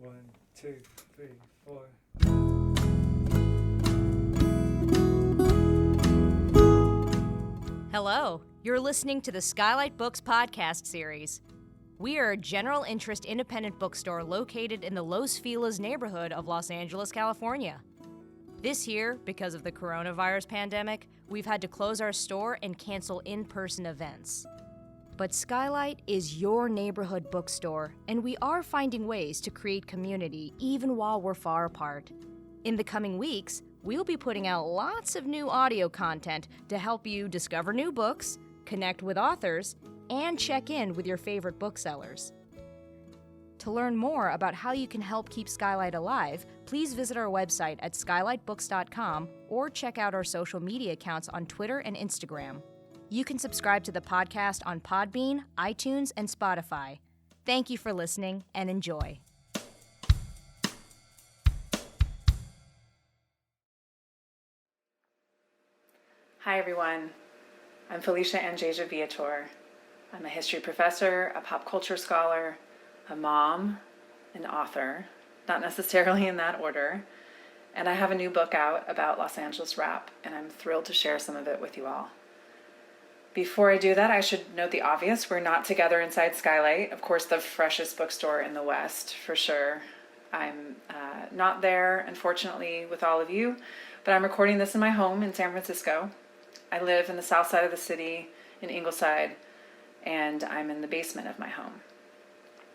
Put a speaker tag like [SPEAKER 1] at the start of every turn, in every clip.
[SPEAKER 1] One, two, three, four.
[SPEAKER 2] Hello, you're listening to the Skylight Books podcast series. We are a general interest independent bookstore located in the Los Feliz neighborhood of Los Angeles, California. This year, because of the coronavirus pandemic, we've had to close our store and cancel in-person events. But Skylight is your neighborhood bookstore, and we are finding ways to create community even while we're far apart. In the coming weeks, we'll be putting out lots of new audio content to help you discover new books, connect with authors, and check in with your favorite booksellers. To learn more about how you can help keep Skylight alive, please visit our website at skylightbooks.com or check out our social media accounts on Twitter and Instagram. You can subscribe to the podcast on Podbean, iTunes, and Spotify. Thank you for listening and enjoy.
[SPEAKER 3] Hi everyone, I'm Felicia Angeja Viator. I'm a history professor, a pop culture scholar, a mom, an author, not necessarily in that order, and I have a new book out about Los Angeles rap, and I'm thrilled to share some of it with you all. Before I do that, I should note the obvious. We're not together inside Skylight, of course the freshest bookstore in the West, for sure. I'm not there, unfortunately, with all of you, but I'm recording this in my home in San Francisco. I live in the south side of the city, in Ingleside, and I'm in the basement of my home.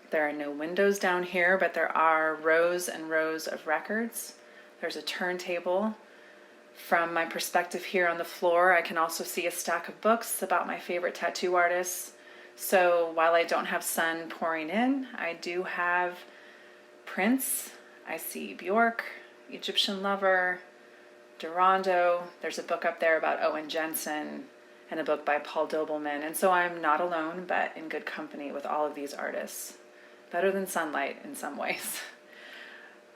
[SPEAKER 3] There are no windows down here, but there are rows and rows of records. There's a turntable. From my perspective here on the floor, I can also see a stack of books about my favorite tattoo artists. So while I don't have sun pouring in, I do have Prince. I see Bjork, Egyptian Lover, Durando. There's a book up there about Owen Jensen and a book by Paul Dobelman. And so I'm not alone, but in good company with all of these artists. Better than sunlight in some ways.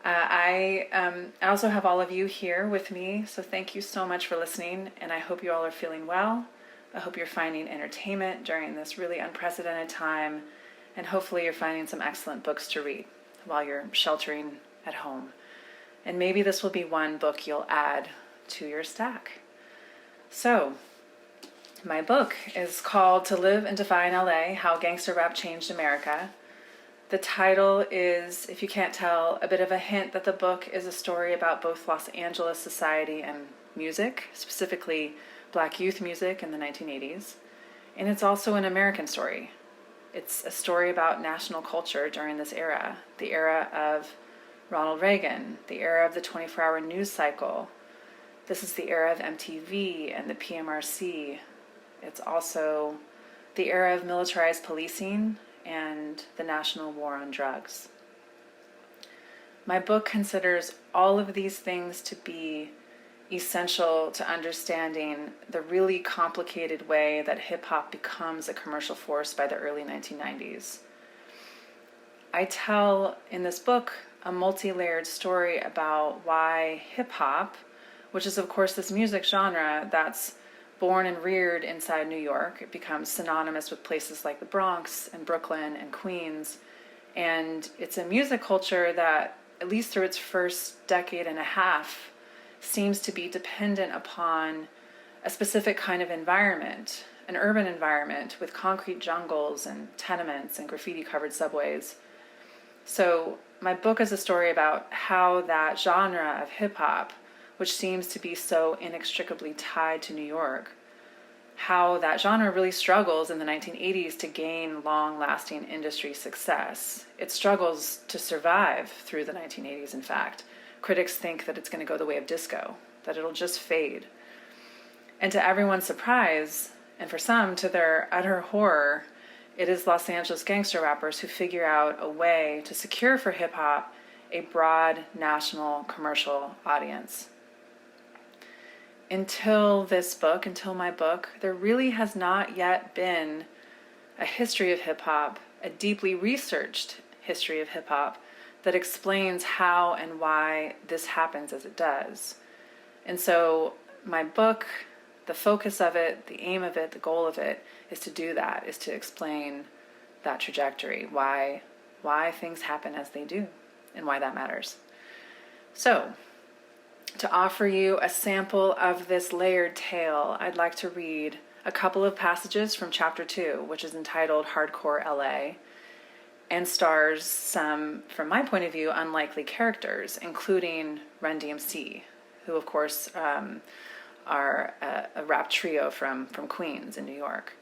[SPEAKER 3] I also have all of you here with me, so thank you so much for listening, and I hope you all are feeling well. I hope you're finding entertainment during this really unprecedented time, and hopefully you're finding some excellent books to read while you're sheltering at home. And maybe this will be one book you'll add to your stack. So, my book is called To Live and Defy in LA, How Gangsta Rap Changed America. The title is, if you can't tell, a bit of a hint that the book is a story about both Los Angeles society and music, specifically Black youth music in the 1980s. And it's also an American story. It's a story about national culture during this era, the era of Ronald Reagan, the era of the 24-hour news cycle. This is the era of MTV and the PMRC. It's also the era of militarized policing and the national war on drugs. My book considers all of these things to be essential to understanding the really complicated way that hip-hop becomes a commercial force by the early 1990s. I tell in this book a multi-layered story about why hip-hop, which is of course this music genre that's born and reared inside New York, it becomes synonymous with places like the Bronx and Brooklyn and Queens. And it's a music culture that, at least through its first decade and a half, seems to be dependent upon a specific kind of environment, an urban environment with concrete jungles and tenements and graffiti-covered subways. So my book is a story about how that genre of hip-hop, which seems to be so inextricably tied to New York, how that genre really struggles in the 1980s to gain long-lasting industry success. It struggles to survive through the 1980s, in fact. Critics think that it's going to go the way of disco, that it'll just fade. And to everyone's surprise, and for some to their utter horror, it is Los Angeles gangster rappers who figure out a way to secure for hip-hop a broad national commercial audience. Until my book, there really has not yet been a history of hip-hop, a deeply researched history of hip-hop that explains how and why this happens as it does. And so my book, the focus of it, the aim of it, the goal of it is to do that, is to explain that trajectory, why things happen as they do. and why that matters. So, to offer you a sample of this layered tale, I'd like to read a couple of passages from chapter 2, which is entitled Hardcore LA, and stars some, from my point of view, unlikely characters, including Run DMC, who of course are a rap trio from Queens in New York.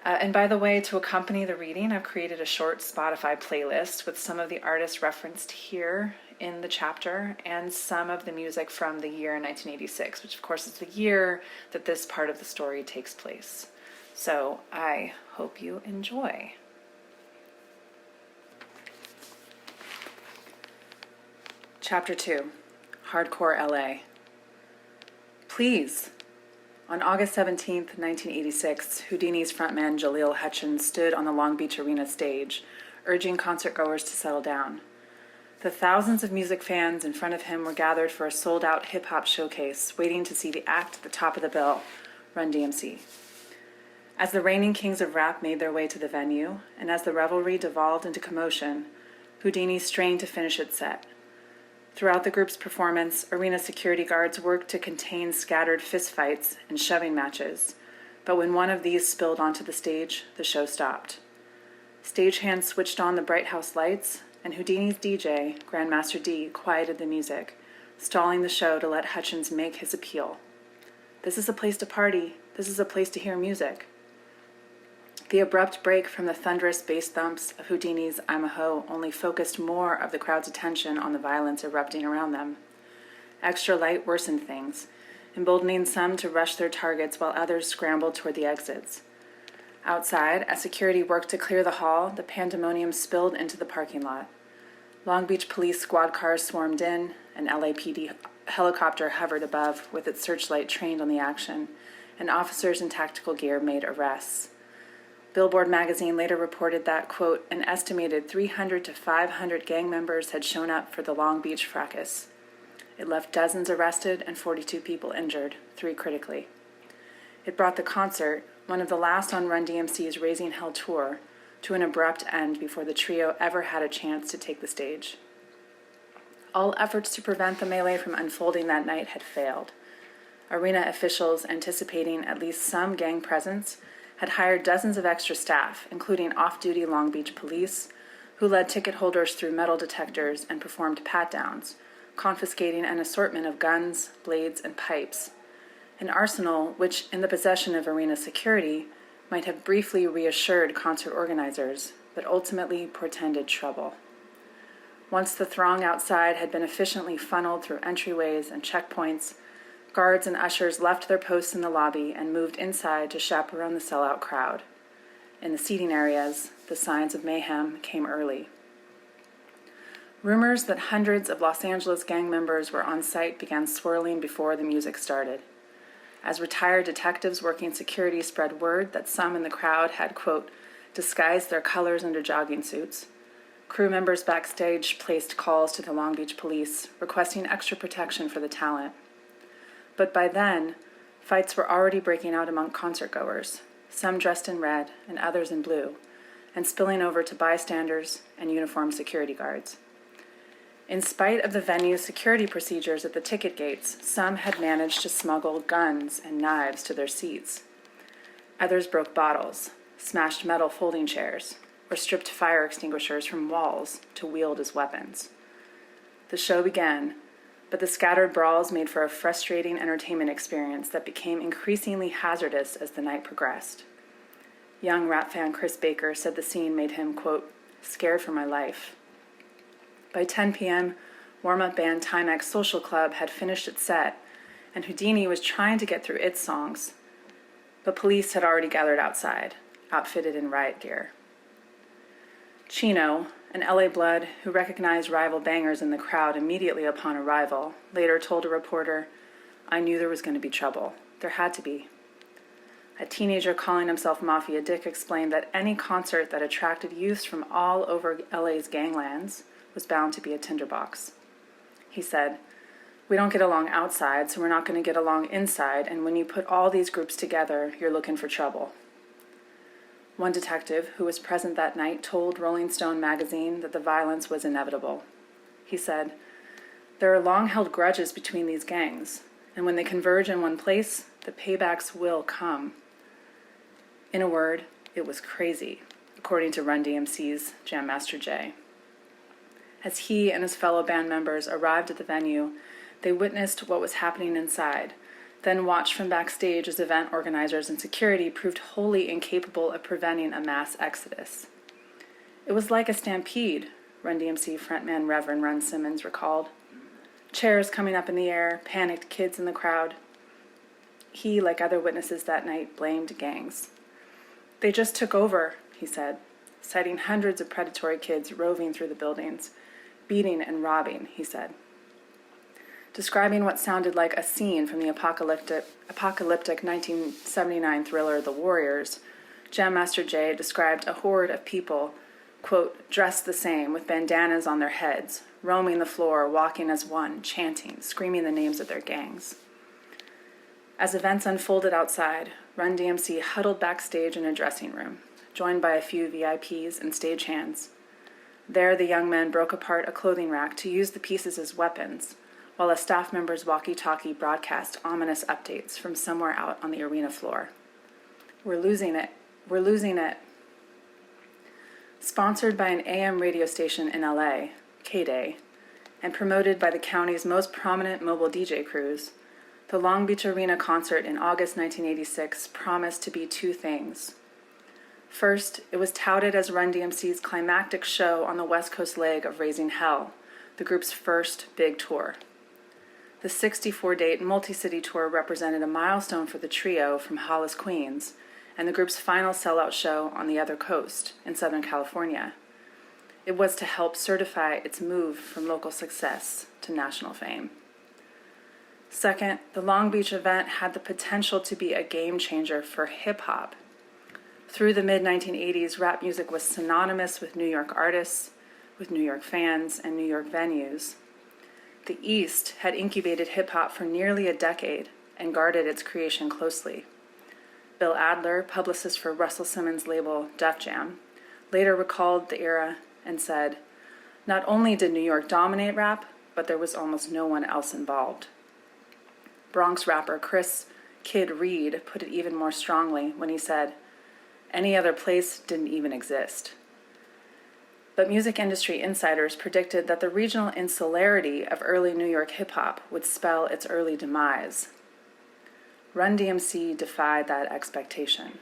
[SPEAKER 3] And by the way, to accompany the reading, I've created a short Spotify playlist with some of the artists referenced here in the chapter and some of the music from the year 1986, which of course is the year that this part of the story takes place. So I hope you enjoy. Chapter 2, Hardcore LA. Please. On August 17th, 1986, Houdini's frontman Jaleel Hutchins stood on the Long Beach Arena stage, urging concertgoers to settle down. The thousands of music fans in front of him were gathered for a sold-out hip-hop showcase, waiting to see the act at the top of the bill, Run DMC. As the reigning kings of rap made their way to the venue, and as the revelry devolved into commotion, Houdini strained to finish its set. Throughout the group's performance, arena security guards worked to contain scattered fistfights and shoving matches, but when one of these spilled onto the stage, the show stopped. Stagehands switched on the Bright House lights, and Houdini's DJ, Grandmaster D, quieted the music, stalling the show to let Hutchins make his appeal. This is a place to party. This is a place to hear music. The abrupt break from the thunderous bass thumps of Houdini's I'm a Ho only focused more of the crowd's attention on the violence erupting around them. Extra light worsened things, emboldening some to rush their targets while others scrambled toward the exits. Outside, as security worked to clear the hall, the pandemonium spilled into the parking lot. Long Beach police squad cars swarmed in, an LAPD helicopter hovered above with its searchlight trained on the action, and officers in tactical gear made arrests. Billboard magazine later reported that, quote, an estimated 300 to 500 gang members had shown up for the Long Beach fracas. It left dozens arrested and 42 people injured, 3 critically. It brought the concert, one of the last on Run DMC's Raising Hell tour, to an abrupt end before the trio ever had a chance to take the stage. All efforts to prevent the melee from unfolding that night had failed. Arena officials, anticipating at least some gang presence, had hired dozens of extra staff, including off-duty Long Beach police, who led ticket holders through metal detectors and performed pat-downs, confiscating an assortment of guns, blades, and pipes. An arsenal which, in the possession of arena security, might have briefly reassured concert organizers, but ultimately portended trouble. Once the throng outside had been efficiently funneled through entryways and checkpoints, guards and ushers left their posts in the lobby and moved inside to chaperone the sellout crowd. In the seating areas, the signs of mayhem came early. Rumors that hundreds of Los Angeles gang members were on site began swirling before the music started. As retired detectives working security spread word that some in the crowd had, quote, disguised their colors under jogging suits, crew members backstage placed calls to the Long Beach police requesting extra protection for the talent. But by then, fights were already breaking out among concertgoers, some dressed in red and others in blue, and spilling over to bystanders and uniformed security guards. In spite of the venue's security procedures at the ticket gates, some had managed to smuggle guns and knives to their seats. Others broke bottles, smashed metal folding chairs, or stripped fire extinguishers from walls to wield as weapons. The show began, but the scattered brawls made for a frustrating entertainment experience that became increasingly hazardous as the night progressed. Young rap fan Chris Baker said the scene made him, quote, scared for my life. By 10 p.m., warm-up band Timex Social Club had finished its set, and Houdini was trying to get through its songs, but police had already gathered outside, outfitted in riot gear. Chino, an LA blood who recognized rival bangers in the crowd immediately upon arrival, later told a reporter, I knew there was going to be trouble. There had to be. A teenager calling himself Mafia Dick explained that any concert that attracted youths from all over LA's ganglands was bound to be a tinderbox. He said, we don't get along outside, so we're not going to get along inside, and when you put all these groups together, you're looking for trouble. One detective who was present that night told Rolling Stone magazine that the violence was inevitable. He said, "There are long-held grudges between these gangs, and when they converge in one place, the paybacks will come." In a word, it was crazy, according to Run DMC's Jam Master Jay. As he and his fellow band members arrived at the venue, they witnessed what was happening inside, then watched from backstage as event organizers and security proved wholly incapable of preventing a mass exodus. "It was like a stampede," Run DMC frontman Reverend Ron Simmons recalled. "Chairs coming up in the air, panicked kids in the crowd." He, like other witnesses that night, blamed gangs. "They just took over," he said, citing hundreds of predatory kids roving through the buildings, beating and robbing, he said. Describing what sounded like a scene from the apocalyptic 1979 thriller The Warriors, Jam Master Jay described a horde of people, quote, "dressed the same, with bandanas on their heads, roaming the floor, walking as one, chanting, screaming the names of their gangs." As events unfolded outside, Run DMC huddled backstage in a dressing room, joined by a few VIPs and stagehands. There, the young men broke apart a clothing rack to use the pieces as weapons, while a staff member's walkie-talkie broadcast ominous updates from somewhere out on the arena floor. "We're losing it. We're losing it." Sponsored by an AM radio station in LA, K-Day, and promoted by the county's most prominent mobile DJ crews, the Long Beach Arena concert in August 1986 promised to be two things. First, it was touted as Run DMC's climactic show on the West Coast leg of Raising Hell, the group's first big tour. The 64-date multi-city tour represented a milestone for the trio from Hollis, Queens, and the group's final sellout show on the other coast, in Southern California. It was to help certify its move from local success to national fame. Second, the Long Beach event had the potential to be a game changer for hip-hop. Through the mid-1980s, rap music was synonymous with New York artists, with New York fans, and New York venues. The East had incubated hip-hop for nearly a decade and guarded its creation closely. Bill Adler, publicist for Russell Simmons' label Def Jam, later recalled the era and said, "Not only did New York dominate rap, but there was almost no one else involved." Bronx rapper Chris Kid Reed put it even more strongly when he said, "Any other place didn't even exist." But music industry insiders predicted that the regional insularity of early New York hip-hop would spell its early demise. Run DMC defied that expectation.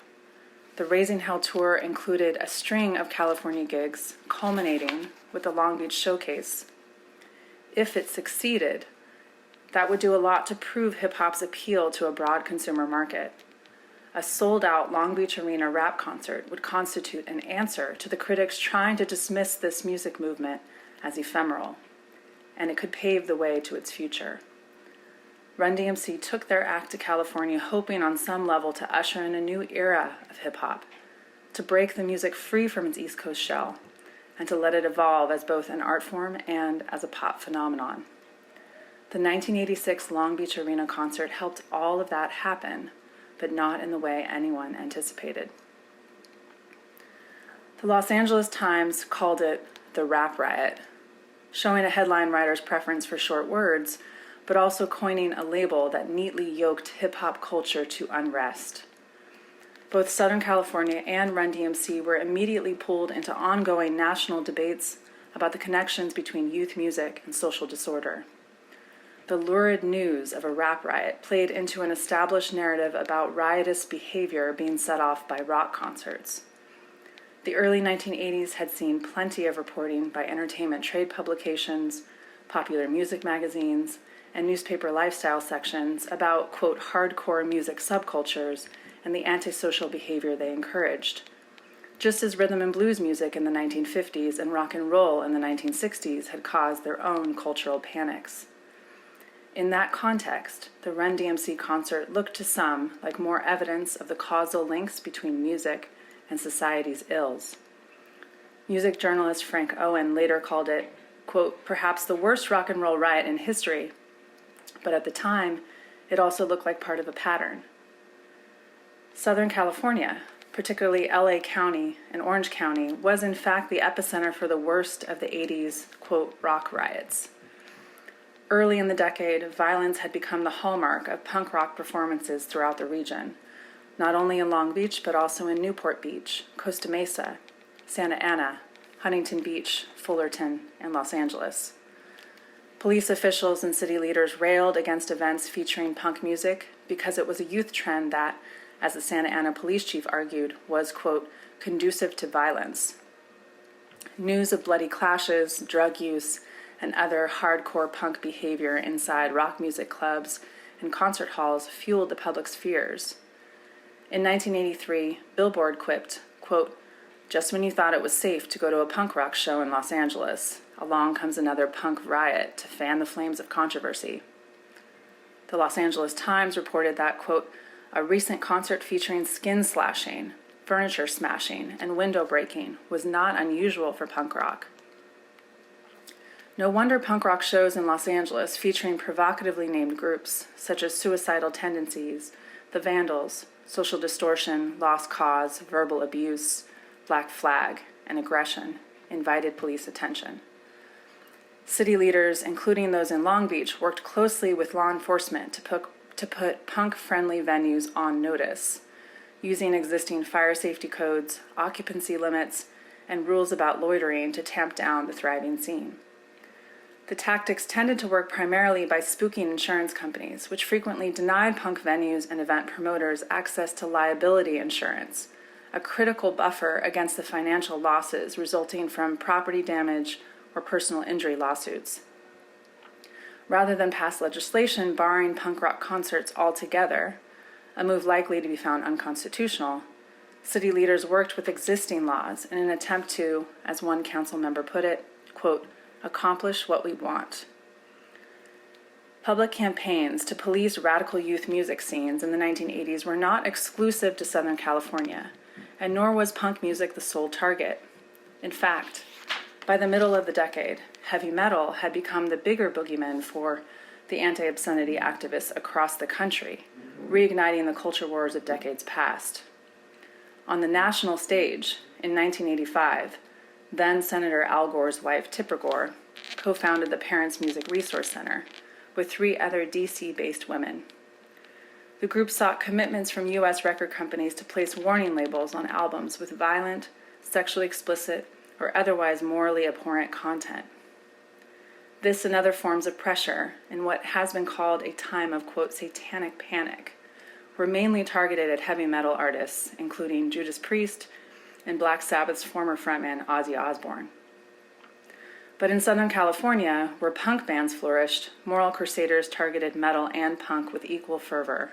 [SPEAKER 3] The Raising Hell tour included a string of California gigs, culminating with the Long Beach Showcase. If it succeeded, that would do a lot to prove hip-hop's appeal to a broad consumer market. A sold-out Long Beach Arena rap concert would constitute an answer to the critics trying to dismiss this music movement as ephemeral, and it could pave the way to its future. Run DMC took their act to California hoping on some level to usher in a new era of hip-hop, to break the music free from its East Coast shell, and to let it evolve as both an art form and as a pop phenomenon. The 1986 Long Beach Arena concert helped all of that happen, but not in the way anyone anticipated. The Los Angeles Times called it the Rap Riot, showing a headline writer's preference for short words, but also coining a label that neatly yoked hip-hop culture to unrest. Both Southern California and Run DMC were immediately pulled into ongoing national debates about the connections between youth music and social disorder. The lurid news of a rap riot played into an established narrative about riotous behavior being set off by rock concerts. The early 1980s had seen plenty of reporting by entertainment trade publications, popular music magazines, and newspaper lifestyle sections about, quote, hardcore music subcultures and the antisocial behavior they encouraged. Just as rhythm and blues music in the 1950s and rock and roll in the 1960s had caused their own cultural panics. In that context, the Run DMC concert looked to some like more evidence of the causal links between music and society's ills. Music journalist Frank Owen later called it, quote, perhaps the worst rock and roll riot in history, but at the time, it also looked like part of a pattern. Southern California, particularly LA County and Orange County, was in fact the epicenter for the worst of the 80s, quote, rock riots. Early in the decade, violence had become the hallmark of punk rock performances throughout the region, not only in Long Beach, but also in Newport Beach, Costa Mesa, Santa Ana, Huntington Beach, Fullerton, and Los Angeles. Police officials and city leaders railed against events featuring punk music because it was a youth trend that, as the Santa Ana police chief argued, was, quote, conducive to violence. News of bloody clashes, drug use, and other hardcore punk behavior inside rock music clubs and concert halls fueled the public's fears. In 1983, Billboard quipped, quote, just when you thought it was safe to go to a punk rock show in Los Angeles, along comes another punk riot to fan the flames of controversy. The Los Angeles Times reported that, quote, a recent concert featuring skin slashing, furniture smashing, and window breaking was not unusual for punk rock. No wonder punk rock shows in Los Angeles featuring provocatively named groups such as Suicidal Tendencies, The Vandals, Social Distortion, Lost Cause, Verbal Abuse, Black Flag, and Aggression invited police attention. City leaders, including those in Long Beach, worked closely with law enforcement to put punk-friendly venues on notice, using existing fire safety codes, occupancy limits, and rules about loitering to tamp down the thriving scene. The tactics tended to work primarily by spooking insurance companies, which frequently denied punk venues and event promoters access to liability insurance, a critical buffer against the financial losses resulting from property damage or personal injury lawsuits. Rather than pass legislation barring punk rock concerts altogether, a move likely to be found unconstitutional, city leaders worked with existing laws in an attempt to, as one council member put it, quote, accomplish what we want. Public campaigns to police radical youth music scenes in the 1980s were not exclusive to Southern California, and nor was punk music the sole target. In fact, by the middle of the decade, heavy metal had become the bigger boogeyman for the anti-obscenity activists across the country, reigniting the culture wars of decades past. On the national stage, in 1985, then Senator Al Gore's wife, Tipper Gore, co-founded the Parents Music Resource Center with 3 other DC-based women. The group sought commitments from U.S. record companies to place warning labels on albums with violent, sexually explicit, or otherwise morally abhorrent content. This and other forms of pressure, in what has been called a time of, quote, satanic panic, were mainly targeted at heavy metal artists, including Judas Priest and Black Sabbath's former frontman Ozzy Osbourne. But in Southern California, where punk bands flourished, moral crusaders targeted metal and punk with equal fervor.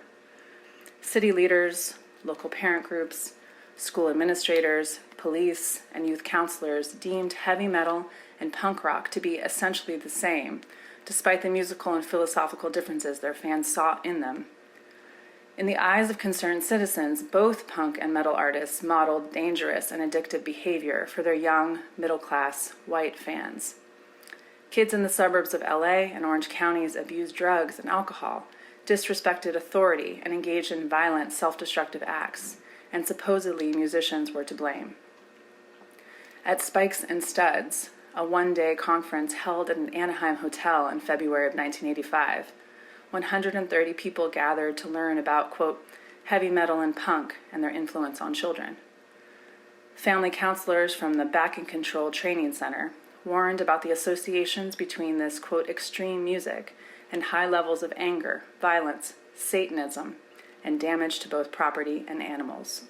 [SPEAKER 3] City leaders, local parent groups, school administrators, police, and youth counselors deemed heavy metal and punk rock to be essentially the same, despite the musical and philosophical differences their fans saw in them. In the eyes of concerned citizens, both punk and metal artists modeled dangerous and addictive behavior for their young, middle-class, white fans. Kids in the suburbs of LA and Orange counties abused drugs and alcohol, disrespected authority, and engaged in violent, self-destructive acts, and supposedly musicians were to blame. At Spikes and Studs, a one-day conference held at an Anaheim hotel in February of 1985, 130 people gathered to learn about, quote, heavy metal and punk and their influence on children. Family counselors from the Back and Control Training Center warned about the associations between this, quote, extreme music and high levels of anger, violence, Satanism, and damage to both property and animals.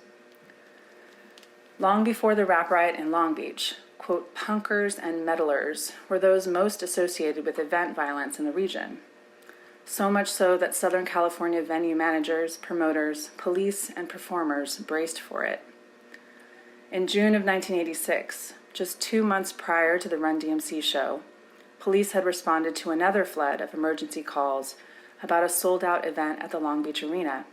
[SPEAKER 3] Long before the rap riot in Long Beach, quote, punkers and meddlers were those most associated with event violence in the region. So much so that Southern California venue managers, promoters, police, and performers braced for it. In June of 1986, just 2 months prior to the Run DMC show, police had responded to another flood of emergency calls about a sold-out event at the Long Beach Arena.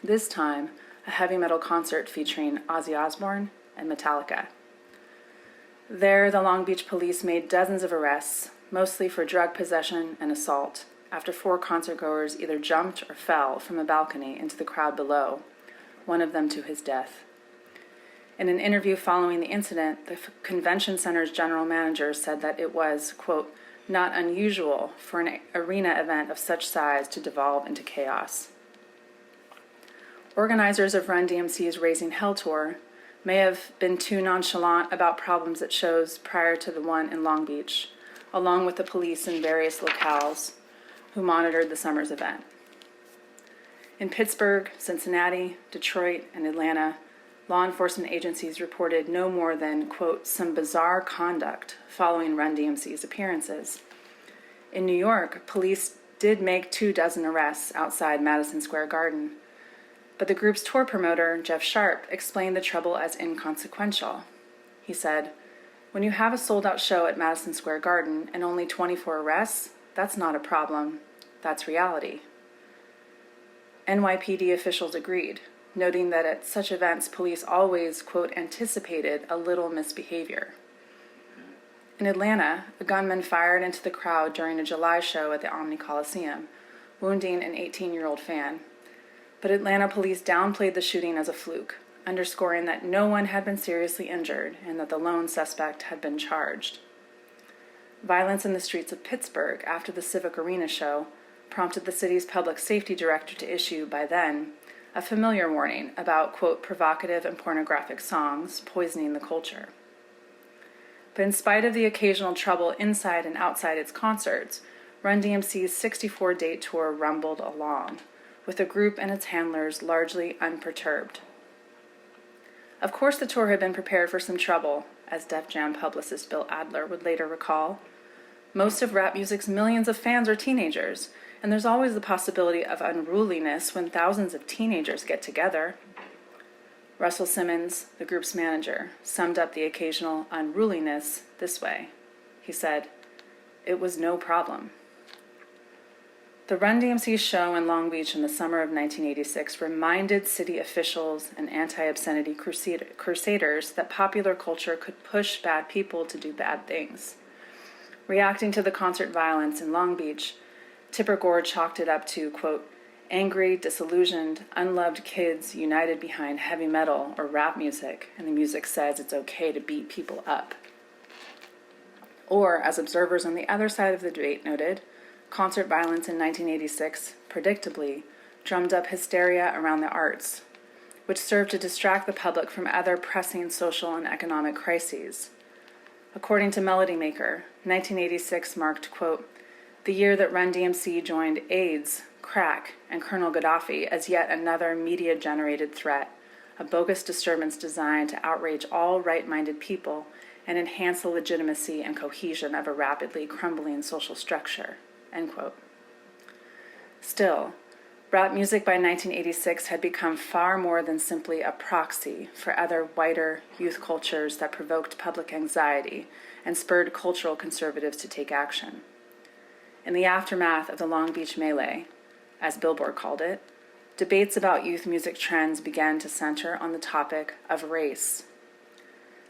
[SPEAKER 3] This time, a heavy metal concert featuring Ozzy Osbourne and Metallica. There, the Long Beach police made dozens of arrests, mostly for drug possession and assault, after 4 concertgoers either jumped or fell from a balcony into the crowd below, one of them to his death. In an interview following the incident, the convention center's general manager said that it was, quote, not unusual for an arena event of such size to devolve into chaos. Organizers of Run DMC's Raising Hell tour may have been too nonchalant about problems at shows prior to the one in Long Beach, along with the police in various locales who monitored the summer's event. In Pittsburgh, Cincinnati, Detroit, and Atlanta, law enforcement agencies reported no more than, quote, some bizarre conduct following Run DMC's appearances. In New York, police did make 24 arrests outside Madison Square Garden, but the group's tour promoter, Jeff Sharp, explained the trouble as inconsequential. He said, when you have a sold-out show at Madison Square Garden and only 24 arrests, that's not a problem. That's reality. NYPD officials agreed, noting that at such events, police always, quote, anticipated a little misbehavior. In Atlanta, a gunman fired into the crowd during a July show at the Omni Coliseum, wounding an 18-year-old fan. But Atlanta police downplayed the shooting as a fluke, underscoring that no one had been seriously injured and that the lone suspect had been charged. Violence in the streets of Pittsburgh after the Civic Arena show prompted the city's public safety director to issue, by then, a familiar warning about, quote, provocative and pornographic songs poisoning the culture. But in spite of the occasional trouble inside and outside its concerts, Run DMC's 64-date tour rumbled along, with the group and its handlers largely unperturbed. Of course, the tour had been prepared for some trouble, as Def Jam publicist Bill Adler would later recall. Most of rap music's millions of fans are teenagers, and there's always the possibility of unruliness when thousands of teenagers get together. Russell Simmons, the group's manager, summed up the occasional unruliness this way. He said, "It was no problem." The Run DMC show in Long Beach in the summer of 1986 reminded city officials and anti-obscenity crusaders that popular culture could push bad people to do bad things. Reacting to the concert violence in Long Beach, Tipper Gore chalked it up to, quote, angry, disillusioned, unloved kids united behind heavy metal or rap music, and the music says it's okay to beat people up. Or, as observers on the other side of the debate noted, concert violence in 1986, predictably, drummed up hysteria around the arts, which served to distract the public from other pressing social and economic crises. According to Melody Maker, 1986 marked, quote, the year that Run DMC joined AIDS, crack, and Colonel Gaddafi as yet another media-generated threat, a bogus disturbance designed to outrage all right-minded people and enhance the legitimacy and cohesion of a rapidly crumbling social structure, end quote. Still, rap music by 1986 had become far more than simply a proxy for other whiter youth cultures that provoked public anxiety and spurred cultural conservatives to take action. In the aftermath of the Long Beach Melee, as Billboard called it, debates about youth music trends began to center on the topic of race.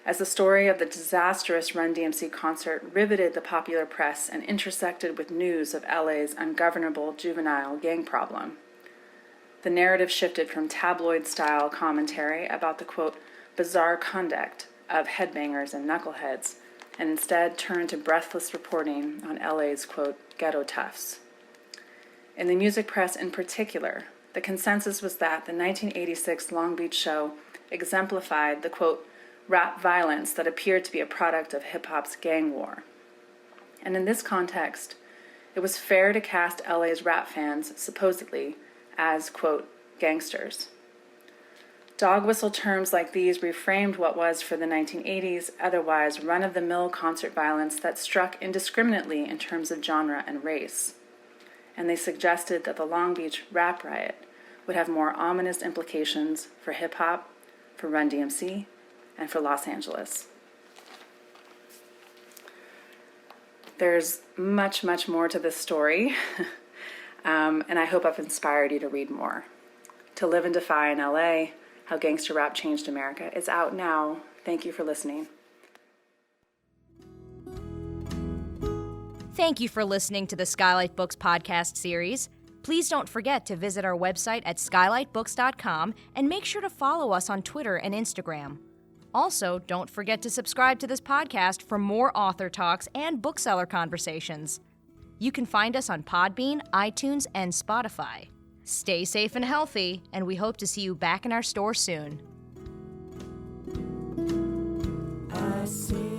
[SPEAKER 3] As the story of the disastrous Run DMC concert riveted the popular press and intersected with news of LA's ungovernable juvenile gang problem, the narrative shifted from tabloid-style commentary about the, quote, bizarre conduct of headbangers and knuckleheads, and instead turned to breathless reporting on LA's, quote, ghetto toughs. In the music press in particular, the consensus was that the 1986 Long Beach show exemplified the, quote, rap violence that appeared to be a product of hip-hop's gang war. And in this context, it was fair to cast LA's rap fans, supposedly, as, quote, gangsters. Dog whistle terms like these reframed what was, for the 1980s, otherwise run-of-the-mill concert violence that struck indiscriminately in terms of genre and race. And they suggested that the Long Beach rap riot would have more ominous implications for hip-hop, for Run DMC, and for Los Angeles. There's much, much more to this story, and I hope I've inspired you to read more. To Live and Defy in LA, How Gangsta Rap Changed America is out now. Thank you for listening.
[SPEAKER 2] Thank you for listening to the Skylight Books podcast series. Please don't forget to visit our website at skylightbooks.com and make sure to follow us on Twitter and Instagram. Also, don't forget to subscribe to this podcast for more author talks and bookseller conversations. You can find us on Podbean, iTunes, and Spotify. Stay safe and healthy, and we hope to see you back in our store soon.
[SPEAKER 4] I see